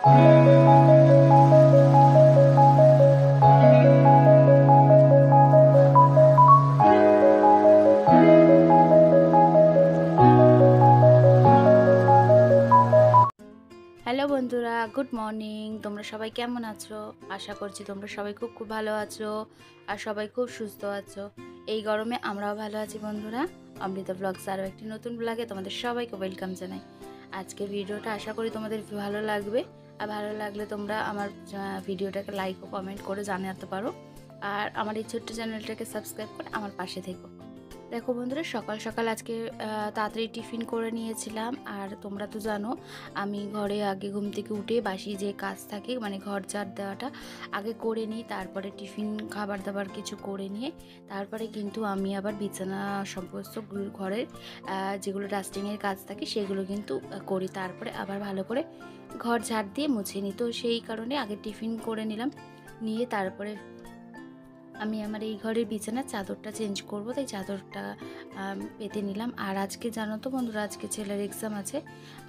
Hello বন্ধুরা, good morning. তোমরা সবাই কেমন আছো? আশা করছি তোমরা সবাই খুব খুব ভালো আছো আর সবাই খুব সুস্থ আছো। এই গরমে আমরাও ভালো আছি বন্ধুরা। অমৃতা ব্লগস আরও একটি নতুন ব্লগে তোমাদের সবাইকে ওয়েলকাম জানাই। আজকের ভিডিওটা আশা করি তোমাদের ভালো লাগবে, আর ভালো লাগলে তোমরা আমার ভিডিওটাকে লাইক ও কমেন্ট করে জানাতে পারো, আর আমার এই ছোট্ট চ্যানেলটাকে সাবস্ক্রাইব করে আমার পাশে থেকো। দেখো বন্ধুরা, সকাল সকাল আজকে তাড়াতাড়ি টিফিন করে নিয়েছিলাম। আর তোমরা তো জানো আমি ঘরে আগে ঘুম থেকে উঠে বাসি যে কাজ থাকে, মানে ঘর ঝাড় দেওয়াটা আগে করে নিই, তারপরে টিফিন খাবার দাবার কিছু করে নিয়ে তারপরে কিন্তু আমি আবার বিছানা সমস্ত ঘরের যেগুলো ডাস্টিংয়ের কাজ থাকে সেগুলো কিন্তু করি, তারপরে আবার ভালো করে ঘর ঝাড় দিয়ে মুছে নিই। তো সেই কারণে আগে টিফিন করে নিলাম, নিয়ে তারপরে আমি আমার এই ঘরের বিছানার চাদরটা চেঞ্জ করব, তাই চাদরটা পেতে নিলাম। আর আজকে জানো তো বন্ধুরা, আজকে ছেলের এক্সাম আছে।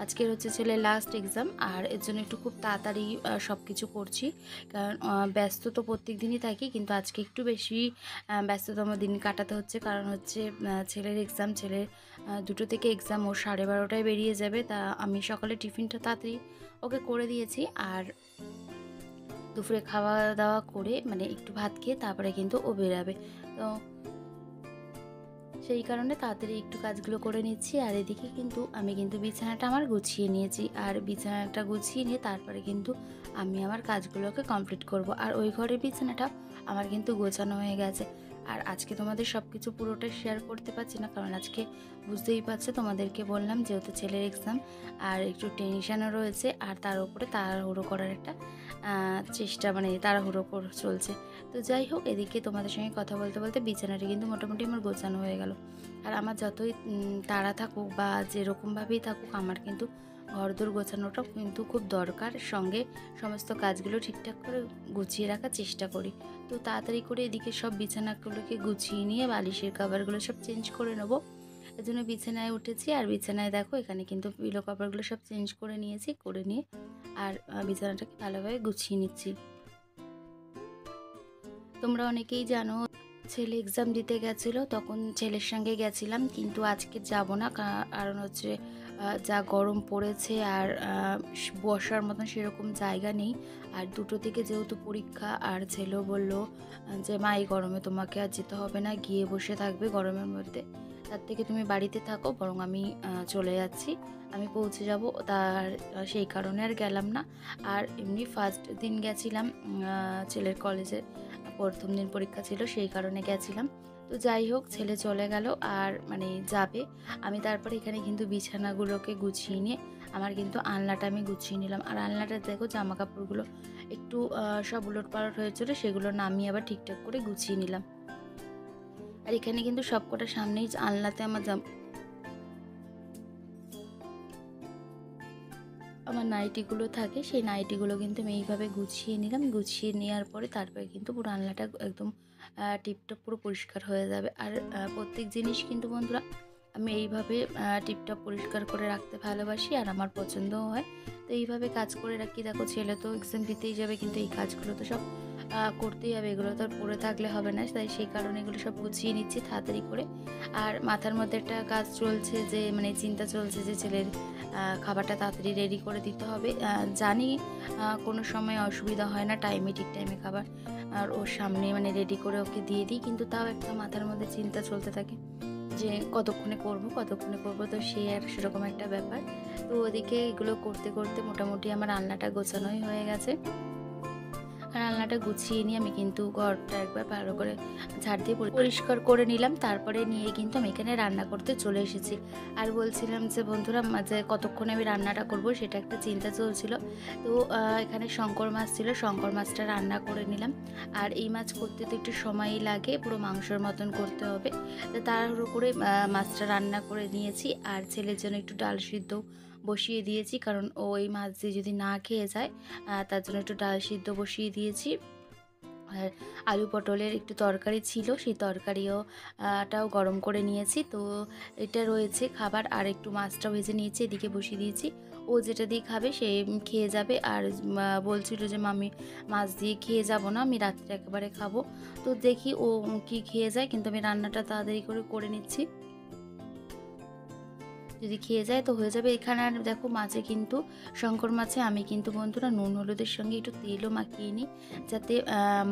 আজকের হচ্ছে ছেলের লাস্ট এক্সাম, আর এর জন্য একটু খুব তাড়াতাড়ি সব কিছু করছি, কারণ ব্যস্ত তো প্রত্যেক দিনই থাকি, কিন্তু আজকে একটু বেশি ব্যস্ততম দিন কাটাতে হচ্ছে। কারণ হচ্ছে ছেলের এক্সাম, ছেলের 2টো থেকে এক্সাম, ও 12:30টায় বেরিয়ে যাবে। তা আমি সকালে টিফিনটা তাড়াতাড়ি ওকে করে দিয়েছি, আর দুপুরে খাওয়া দাওয়া করে মানে একটু ভাত খেয়ে তারপরে কিন্তু ও বেরাবে। তো সেই কারণে তাড়াতাড়ি একটু কাজগুলো করে নিচ্ছি। আর এদিকে কিন্তু আমি কিন্তু বিছানাটা আমার গুছিয়ে নিয়েছি, আর বিছানাটা গুছিয়ে নিয়ে তারপরে কিন্তু আমি আমার কাজগুলোকে কমপ্লিট করব। আর ওই ঘরের বিছানাটা আমার কিন্তু গোছানো হয়ে গেছে। আর আজকে তোমাদের সব কিছু পুরোটা শেয়ার করতে পারছি না, কারণ আজকে বুঝতেই পারছো, তোমাদেরকে বললাম যেহেতু ছেলের এক্সাম, আর একটু টেনশানও রয়েছে, আর তার উপরে তাড়াহুড়ো করার একটা চেষ্টা, মানে তাড়াহুড়ো চলছে। তো যাই হোক, এদিকে তোমাদের সঙ্গে কথা বলতে বলতে বিছানাটা কিন্তু মোটামুটি আমার গোছানো হয়ে গেল। আর আমার যতই তাড়া থাকুক বা যেরকমভাবেই থাকুক, আমার কিন্তু ঘরদোর গোছানোটা কিন্তু খুব দরকার। সঙ্গে সমস্ত কাজগুলো ঠিকঠাক করে গুছিয়ে রাখার চেষ্টা করি। তো তাড়াতাড়ি করে এদিকে সব বিছানাগুলোকে গুছিয়ে নিয়ে বালিশের কভারগুলো সব চেঞ্জ করে নেবো। এই জন্য বিছানায় উঠেছি। আর বিছানায় দেখো এখানে কিন্তু পিলো কভারগুলো সব চেঞ্জ করে নিয়েছি, করে নিয়ে আর বিছানাটাকে ভালোভাবে গুছিয়ে নিচ্ছি। তোমরা অনেকেই জানো, ছেলে এক্সাম দিতে গেছিলো, তখন ছেলের সঙ্গে গেছিলাম, কিন্তু আজকে যাব না, কারণ হচ্ছে যা গরম পড়েছে, আর বসার মতন সেরকম জায়গা নেই। আর 2টো থেকে যেহেতু পরীক্ষা, আর ছেলেও বললো যে মা এই গরমে তোমাকে আর যেতে হবে না, গিয়ে বসে থাকবে গরমের মধ্যে, তার থেকে তুমি বাড়িতে থাকো, বরং আমি চলে যাচ্ছি, আমি পৌঁছে যাব। তার সেই কারণে আর গেলাম না। আর এমনি ফার্স্ট দিন গেছিলাম, ছেলের কলেজে প্রথম দিন পরীক্ষা ছিল, সেই কারণে গেছিলাম। তো যাই হোক, ছেলে চলে গেল, আর মানে যাবে। আমি তারপরে এখানে কিন্তু বিছানাগুলোকে গুছিয়ে নিয়ে আমার কিন্তু আলনাটা আমি গুছিয়ে নিলাম। আর আলনাটা দেখো, জামা কাপড়গুলো একটু সব উলট পালট হয়েছিল, সেগুলো নামিয়ে আবার ঠিকঠাক করে গুছিয়ে নিলাম। আর এখানে কিন্তু সবকটা সামনেই আলনাতে আমার নাইটিগুলো থাকে, সেই নাইটিগুলো কিন্তু আমি এইভাবে গুছিয়ে নিলাম। গুছিয়ে নেওয়ার পরে তারপরে কিন্তু পুরো আলনাটা একদম টিপটপ পুরো পরিষ্কার হয়ে যাবে। আর প্রত্যেক জিনিস কিন্তু বন্ধুরা আমি এইভাবে টিপটপ পরিষ্কার করে রাখতে ভালোবাসি, আর আমার পছন্দও হয়। তো এইভাবে কাজ করে রাখি। দেখো, ছেলে তো এক্সাম দিতেই যাবে, কিন্তু এই কাজগুলো তো সব করতেই হবে, এগুলো তো আর পড়ে থাকলে হবে না, তাই সেই কারণে এগুলো সব গুছিয়ে নিচ্ছি তাড়াতাড়ি করে। আর মাথার মধ্যে একটা কাজ চলছে, যে মানে চিন্তা চলছে যে ছেলের খাবারটা তাড়াতাড়ি রেডি করে দিতে হবে। জানি কোনো সময় অসুবিধা হয় না, ঠিক টাইমে খাবার আর ওর সামনে মানে রেডি করে ওকে দিয়ে দিই, কিন্তু তাও একটা মাথার মধ্যে চিন্তা চলতে থাকে যে কতক্ষণে করবো, তো সেই আর সেরকম একটা ব্যাপার। তো ওদিকে এগুলো করতে করতে মোটামুটি আমার রান্নাটা গোছানোই হয়ে গেছে। আর আলনাটা গুছিয়ে নিয়ে আমি কিন্তু ঘরটা একবার ভালো করে ঝাড় দিয়ে পরিষ্কার করে নিলাম। তারপরে নিয়ে কিন্তু আমি এখানে রান্না করতে চলে এসেছি। আর বলছিলাম যে বন্ধুরা, যে কতক্ষণে আমি রান্নাটা করব সেটা একটা চিন্তা চলছিল। তো এখানে শঙ্কর মাছ ছিল, শঙ্কর মাছটা রান্না করে নিলাম। আর এই মাছ করতে তো একটু সময়ই লাগে, পুরো মাংসর মতন করতে হবে। তো তাড়াহুড়ো করে মাছটা রান্না করে নিয়েছি। আর ছেলের জন্য একটু ডাল সিদ্ধ বসিয়ে দিয়েছি, কারণ ও এই মাছ দিয়ে যদি না খেয়ে যায়, তার জন্য একটু ডাল সিদ্ধ বসিয়ে দিয়েছি। আর আলু পটলের একটু তরকারি ছিল, সেই তরকারিও টাও গরম করে নিয়েছি। তো এটা রয়েছে খাবার, আর একটু মাছটা ভেজে নিয়েছি, এদিকে বসিয়ে দিয়েছি। ও যেটা দিয়ে খাবে সে খেয়ে যাবে। আর বলছিল যে মামি মাছ দিয়ে খেয়ে যাব না, আমি রাত্রে একেবারে খাবো। তো দেখি ও কি খেয়ে যায়, কিন্তু আমি রান্নাটা তাড়াতাড়ি করে করে নিচ্ছি। যদি খেয়ে যায় তো হয়ে যাবে। এখানে আর দেখো মাছে কিন্তু শঙ্কর মাছে আমি কিন্তু বন্ধুরা নুন হলুদের সঙ্গে একটু তেলও মাখিয়ে নিই, যাতে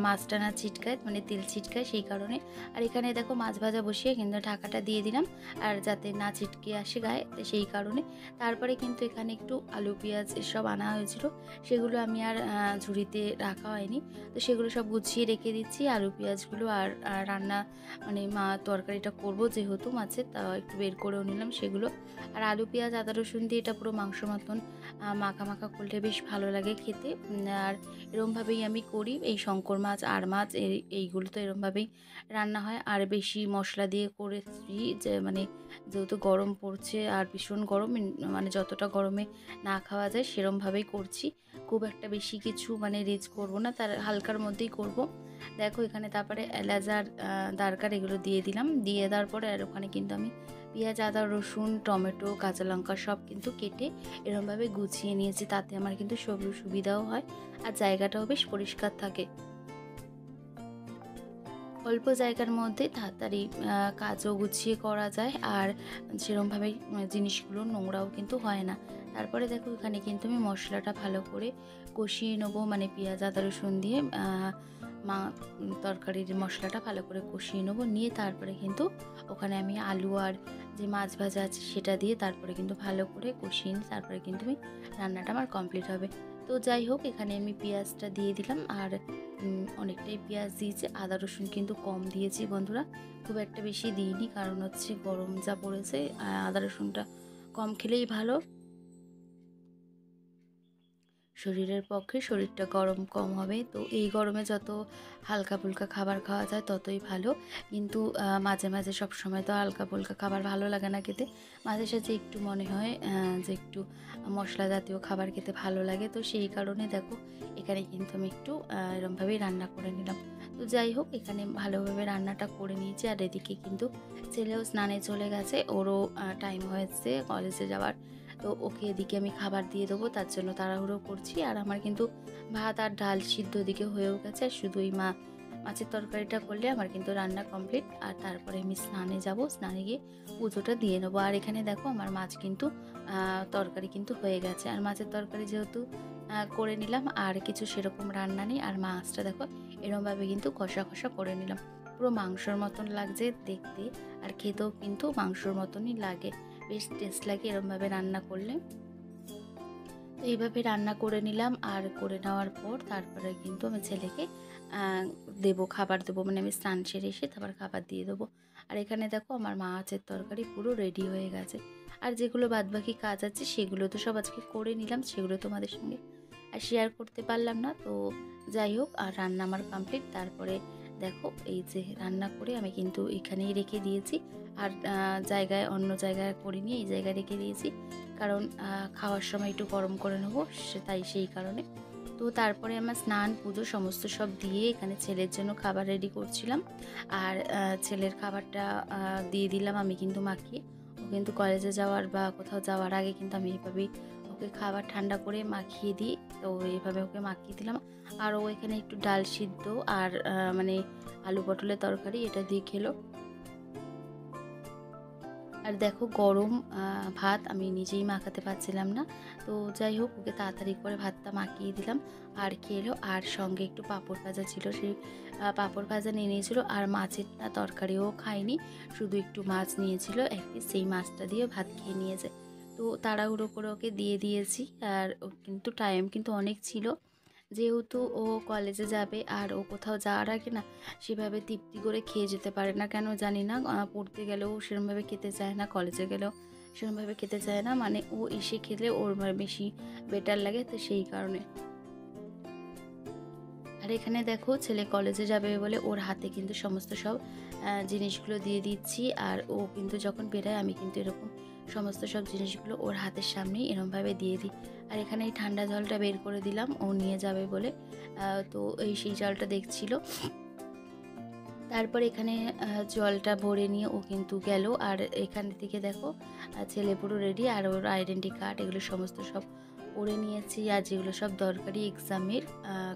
মাছটা না ছিটকায়, মানে তেল ছিটকায় সেই কারণে। আর এখানে দেখো মাছ ভাজা বসিয়ে কিন্তু ঢাকাটা দিয়ে দিলাম, আর যাতে না ছিটকে আসে গায়ে, তো সেই কারণে। তারপরে কিন্তু এখানে একটু আলু পেঁয়াজ এসব আনা হয়েছিল, সেগুলো আমি আর ঝুড়িতে রাখা হয়নি, তো সেগুলো সব গুছিয়ে রেখে দিচ্ছি। আলু পেঁয়াজগুলো আর রান্না মানে তরকারিটা করব যেহেতু মাছের, তা একটু বের করেও নিলাম সেগুলো। আর আলু পেঁয়াজ আদা রসুন দিয়ে এটা পুরো মাংস মতন মাখা মাখা করলে বেশ ভালো লাগে খেতে। আর এরমভাবেই আমি করি। এই শঙ্কর মাছ আর মাছ এইগুলো তো এরমভাবেই রান্না হয়। আর বেশি মশলা দিয়ে করেছি, যে মানে যেহেতু গরম পড়ছে আর ভীষণ গরম, মানে যতটা গরমে না খাওয়া যায় সেরমভাবেই করছি। খুব একটা বেশি কিছু মানে রিচ করব না, তার হালকার মধ্যেই করব। দেখো এখানে তারপরে এলাচ আর দারকার এগুলো দিয়ে দিলাম, দিয়ে দেওয়ার পরে আর ওখানে কিন্তু আমি পেঁয়াজ আদা রসুন টমেটো কাঁচা লঙ্কা সব কিন্তু কেটে এরমভাবে গুছিয়ে নিয়েছি, তাতে আমার কিন্তু সব সুবিধাও হয় আর জায়গাটাও বেশ পরিষ্কার থাকে। অল্প জায়গার মধ্যে তাড়াতাড়ি কাজও গুছিয়ে করা যায়, আর সেরমভাবে জিনিসগুলো নোংরাও কিন্তু হয় না। তারপরে দেখো এখানে কিন্তু আমি মশলাটা ভালো করে কষিয়ে নেবো, মানে পেঁয়াজ আদা রসুন দিয়ে মা তরকারির মশলাটা ভালো করে কষিয়ে নেবো, নিয়ে তারপরে কিন্তু ওখানে আমি আলু আর যে মাছ ভাজা আছে সেটা দিয়ে তারপরে কিন্তু ভালো করে কষিয়ে নিই, তারপরে কিন্তু আমি রান্নাটা আমার কমপ্লিট হবে। তো যাই হোক এখানে আমি পেঁয়াজটা দিয়ে দিলাম, আর অনেকটাই পেঁয়াজ দিয়েছি, আদা রসুন কিন্তু কম দিয়েছি বন্ধুরা, খুব একটা বেশি দিইনি, কারণ হচ্ছে গরম যা পড়েছে, আদা রসুনটা কম খেলেই ভালো। শরীরের পক্ষে শরীরটা গরম কম হবে, তো এই গরমে যত হালকা ফুলকা খাবার খাওয়া যায় ততই ভালো। কিন্তু মাঝে মাঝে সব সময় তো হালকা ফুলকা খাবার ভালো লাগে না খেতে, মাঝে সাঝে একটু মনে হয় যে একটু মশলা জাতীয় খাবার খেতে ভালো লাগে, তো সেই কারণে দেখো এখানে কিন্তু আমি একটু এরমভাবেই রান্না করে নিলাম। তো যাই হোক এখানে ভালোভাবে রান্নাটা করে নিয়েছি, আর এদিকে কিন্তু ছেলেও স্নানে চলে গেছে, ওরও টাইম হয়েছে কলেজে যাওয়ার। তো ওকে এদিকে আমি খাবার দিয়ে দেবো, তার জন্য তাড়াহুড়ো করছি। আর আমার কিন্তু ভাত আর ডাল সিদ্ধ এদিকে হয়েও গেছে, আর শুধু এই মাছের তরকারিটা করলে আমার কিন্তু রান্না কমপ্লিট। আর তারপরে আমি স্নানে যাব, স্নানে গিয়ে পুজোটা দিয়ে নেবো। আর এখানে দেখো আমার মাছ কিন্তু তরকারি কিন্তু হয়ে গেছে, আর মাছের তরকারি যেহেতু করে নিলাম, আর কিছু সেরকম রান্না নেই। আর মাছটা দেখো এরমভাবে কিন্তু কষা কষা করে নিলাম, পুরো মাংসর মতন লাগছে দেখতে, আর খেতেও কিন্তু মাংসর মতনই লাগে, বেশ টেস্ট লাগে এরমভাবে রান্না করলে। তো এইভাবে রান্না করে নিলাম, আর করে নেওয়ার পর তারপরে কিন্তু আমি ছেলেকে দেবো, খাবার দেবো, মানে আমি স্নান সেরে এসে তারপর খাবার দিয়ে দেবো। আর এখানে দেখো আমার মাছের তরকারি পুরো রেডি হয়ে গেছে, আর যেগুলো বাদবাকি কাজ আছে সেগুলো তো সব আজকে করে নিলাম, সেগুলো তোমাদের সঙ্গে আর শেয়ার করতে পারলাম না। তো যাই হোক আর রান্না আমার কমপ্লিট। তারপরে দেখো এই যে রান্না করে আমি কিন্তু এখানেই রেখে দিয়েছি, আর জায়গায় অন্য জায়গায় করিনি, এই জায়গায় রেখে দিয়েছি, কারণ খাওয়ার সময় একটু গরম করে নেবো, তাই সেই কারণে। তো তারপরে আমার স্নান পুজো সমস্ত সব দিয়ে এখানে ছেলের জন্য খাবার রেডি করছিলাম, আর ছেলের খাবারটা দিয়ে দিলাম আমি কিন্তু মাখিয়ে। ও কিন্তু কলেজে যাওয়ার বা কোথাও যাওয়ার আগে কিন্তু আমি এইভাবেই ওকে খাবার ঠান্ডা করে মাখিয়ে দিই, তো এইভাবে ওকে মাখিয়ে দিলাম। আর ও এখানে একটু ডাল সিদ্ধ আর মানে আলু পটলের তরকারি এটা দিয়ে খেলো। আর দেখো গরম ভাত আমি নিজেই মাখাতে পারছিলাম না, তো যাই হোক ওকে তাড়াতাড়ি করে ভাতটা মাখিয়ে দিলাম, আর খেলো। আর সঙ্গে একটু পাঁপড় ভাজা ছিল, সেই পাঁপড় ভাজা নিয়ে নিয়েছিল, আর মাছের তরকারিও খায়নি, শুধু একটু মাছ নিয়েছিল এক পিস, সেই মাছটা দিয়ে ভাত খেয়ে নিয়েছে। তো তাড়াহুড়ো করে ওকে দিয়ে দিয়েছি, আর ও কিন্তু টাইম কিন্তু অনেক ছিল, যেহেতু ও কলেজে যাবে, আর ও কোথাও যাওয়ার আগে না সেভাবে তৃপ্তি করে খেয়ে যেতে পারে না, কেন জানি না, পড়তে গেলেও সেরকমভাবে খেতে চায় না, কলেজে গেলেও সেরকমভাবে খেতে চায় না, মানে ও এসে খেলে ওর বেশি বেটার লাগে, তো সেই কারণে। আর এখানে দেখো ছেলে কলেজে যাবে বলে ওর হাতে কিন্তু সমস্ত সব জিনিসগুলো দিয়ে দিচ্ছি, আর ও কিন্তু যখন বেরোয় আমি কিন্তু এরকম সমস্ত সব জিনিসগুলো ওর হাতের সামনেই এরমভাবে দিয়ে দিই। আর এখানে এই ঠান্ডা জলটা বের করে দিলাম ও নিয়ে যাবে বলে। তো সেই জলটা দেখছিল। তারপর এখানে জলটা ভরে নিয়ে ও কিন্তু গেল। আর এখান থেকে দেখো ছেলে পুরো রেডি, আর ওর আইডেন্টি কার্ড এগুলো সমস্ত সব পড়ে নিয়েছি। আর যেগুলো সব দরকারি এক্সামের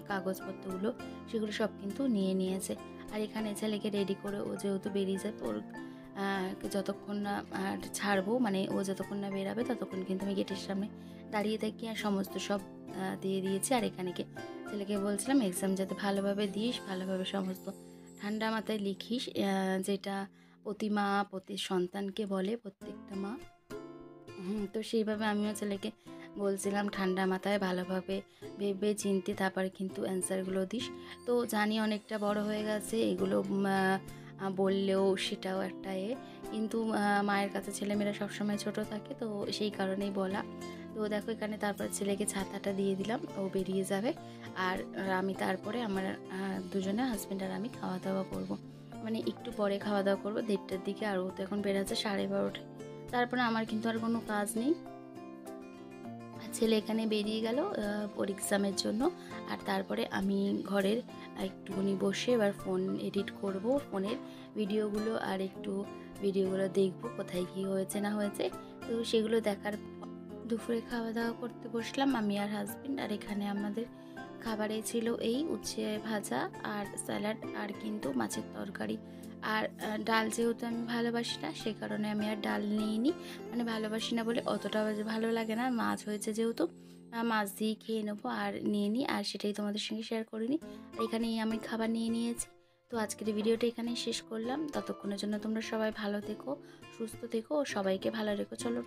কাগজপত্রগুলো সেগুলো সব কিন্তু নিয়ে নিয়েছে। আর এখানে ছেলেকে রেডি করে ও যেহেতু বেরিয়ে যাবে, ওর যতক্ষণ না ছাড়বো, মানে ও যতক্ষণ না বেরাবে ততক্ষণ কিন্তু আমি গেটের সামনে দাঁড়িয়ে থাকি আর সমস্ত সব দিয়ে দিয়েছি। আর এখানে ছেলেকে বলছিলাম এক্সাম যাতে ভালোভাবে দিস, ভালোভাবে সমস্ত ঠান্ডা মাথায় লিখিস, যেটা প্রতি মা প্রতি সন্তানকে বলে প্রত্যেকটা মা। তো সেইভাবে আমিও ছেলেকে বলছিলাম ঠান্ডা মাথায় ভালোভাবে ভেবে চিনতে তারপরে কিন্তু অ্যান্সারগুলো দিস। তো জানি অনেকটা বড় হয়ে গেছে, এগুলো বললেও সেটাও একটা কিন্তু মায়ের কাছে ছেলেমেয়েরা সবসময় ছোট থাকে, তো সেই কারণেই বলা। তো দেখো এখানে তারপর ছেলেকে ছাতাটা দিয়ে দিলাম, ও বেরিয়ে যাবে। আর আমি তারপরে আমার দুজনে হাজব্যান্ড আর আমি খাওয়া দাওয়া করব, মানে একটু পরে খাওয়া দাওয়া করবো 1:30টার দিকে। আর ও তো এখন বেরোচ্ছে 12:30টায়। তারপরে আমার কিন্তু আর কোনো কাজ নেই। ছেলে এখানে বেরিয়ে গেল ওর এক্সামের জন্য। আর তারপরে আমি ঘরের একটুখানি বসে এবার ফোন এডিট করব, ফোনের ভিডিওগুলো আর একটু ভিডিওগুলো দেখব কোথায় কী হয়েছে না হয়েছে। তো সেগুলো দেখার দুপুরে খাওয়া দাওয়া করতে বসলাম আমি আর হাজব্যান্ড। আর এখানে আমাদের খাবারে ছিল এই উচ্ছে ভাজা আর স্যালাড আর কিন্তু মাছের তরকারি। আর ডাল যেহেতু আমি ভালোবাসি না, সে কারণে আমি আর ডাল নিইনি, মানে ভালোবাসি না বলে অতটা ভালো লাগে না। মাছ হয়েছে যেহেতু মাছ দিয়ে খেয়ে নেবো, আর নিয়ে নিই, আর সেটাই তোমাদের সঙ্গে শেয়ার করিনি। আর এখানেই আমি খাবার নিয়ে নিয়েছি। তো আজকের ভিডিওটা এখানেই শেষ করলাম। ততক্ষণের জন্য তোমরা সবাই ভালো থেকো, সুস্থ থেকো ও সবাইকে ভালো রেখো। চলো।